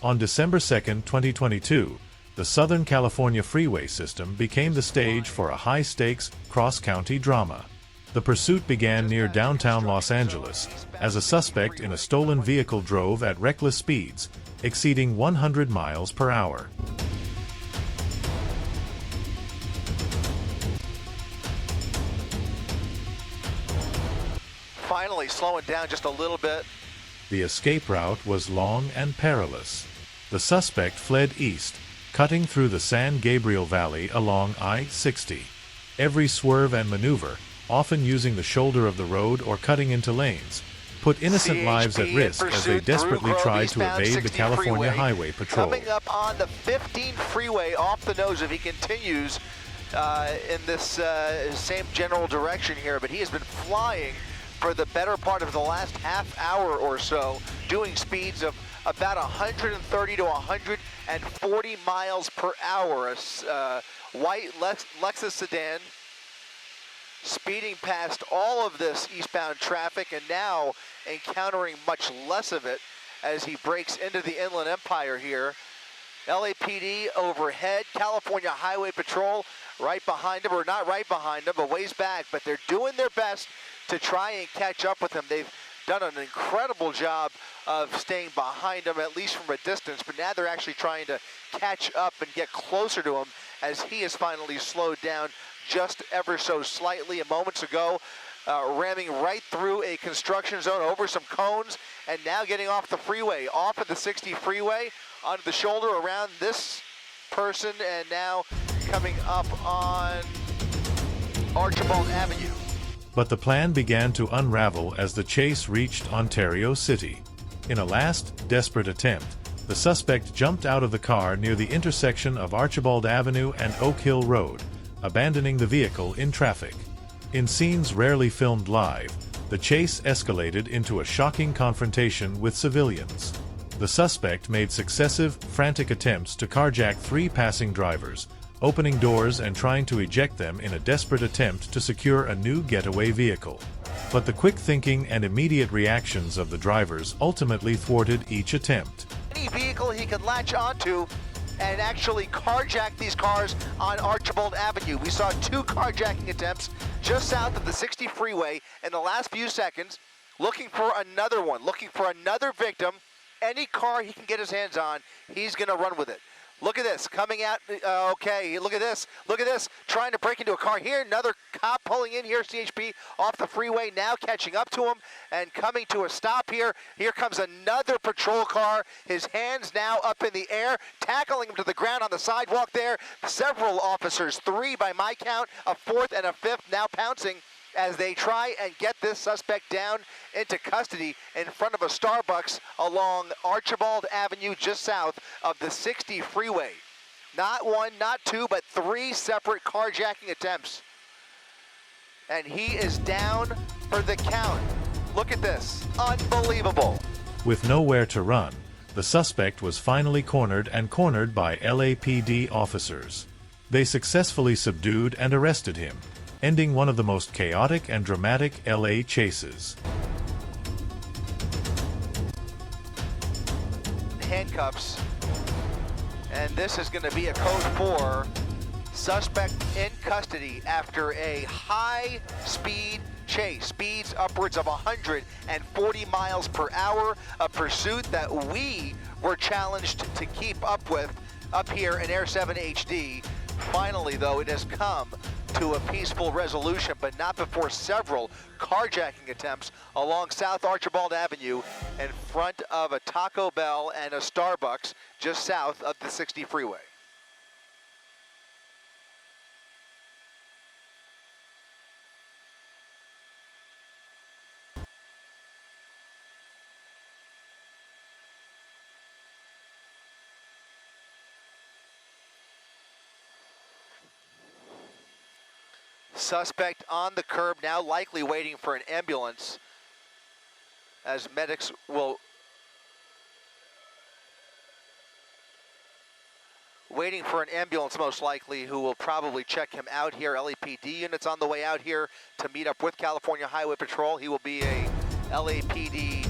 On December 2, 2022, the Southern California freeway system became the stage for a high-stakes, cross-county drama. The pursuit began near downtown Los Angeles, as a suspect in a stolen vehicle drove at reckless speeds, exceeding 100 miles per hour. Finally slowing down just a little bit. The escape route was long and perilous. The suspect fled east, cutting through the San Gabriel Valley along I-60. Every swerve and maneuver, often using the shoulder of the road or cutting into lanes, put innocent lives at risk as they desperately tried to evade the California Highway Patrol. Coming up on the 15 freeway off the nose if he continues in this same general direction here, but he has been flying for the better part of the last half hour or so, doing speeds of about 130 to 140 miles per hour. A white Lexus sedan speeding past all of this eastbound traffic and now encountering much less of it as he breaks into the Inland Empire here. LAPD overhead, California Highway Patrol right behind him, or not right behind him, but ways back, but they're doing their best to try and catch up with him. They've done an incredible job of staying behind him, at least from a distance, but now they're actually trying to catch up and get closer to him as he has finally slowed down just ever so slightly. Moments ago, ramming right through a construction zone, over some cones, and now getting off the freeway, off of the 60 freeway, onto the shoulder around this person, and now coming up on Archibald Avenue. But the plan began to unravel as the chase reached Ontario City. In a last, desperate attempt, the suspect jumped out of the car near the intersection of Archibald Avenue and Oak Hill Road, abandoning the vehicle in traffic. In scenes rarely filmed live, the chase escalated into a shocking confrontation with civilians. The suspect made successive, frantic attempts to carjack 3 passing drivers, opening doors and trying to eject them in a desperate attempt to secure a new getaway vehicle. But the quick thinking and immediate reactions of the drivers ultimately thwarted each attempt. Any vehicle he could latch onto and actually carjack these cars on Archibald Avenue. We saw 2 carjacking attempts just south of the 60 freeway in the last few seconds, looking for another one, looking for another victim. Any car he can get his hands on, he's going to run with it. Look at this, coming out, okay, look at this, trying to break into a car here, another cop pulling in here, CHP off the freeway, now catching up to him and coming to a stop here. Here comes another patrol car, his hands now up in the air, tackling him to the ground on the sidewalk there. Several officers, 3 by my count, a 4th and a 5th now pouncing as they try and get this suspect down into custody in front of a Starbucks along Archibald Avenue just south of the 60 freeway. Not 1, not 2, but 3 separate carjacking attempts. And he is down for the count. Look at this, unbelievable. With nowhere to run, the suspect was finally cornered by LAPD officers. They successfully subdued and arrested him, ending one of the most chaotic and dramatic LA chases. Handcuffs, and this is going to be a code 4. Suspect in custody after a high-speed chase, speeds upwards of 140 miles per hour, a pursuit that we were challenged to keep up with up here in Air 7 HD. Finally, though, it has come to a peaceful resolution, but not before several carjacking attempts along South Archibald Avenue in front of a Taco Bell and a Starbucks just south of the 60 freeway. Suspect on the curb, now likely waiting for an ambulance, as medics will waiting for an ambulance most likely, who will probably check him out here. LAPD units on the way out here to meet up with California Highway Patrol. He will be a LAPD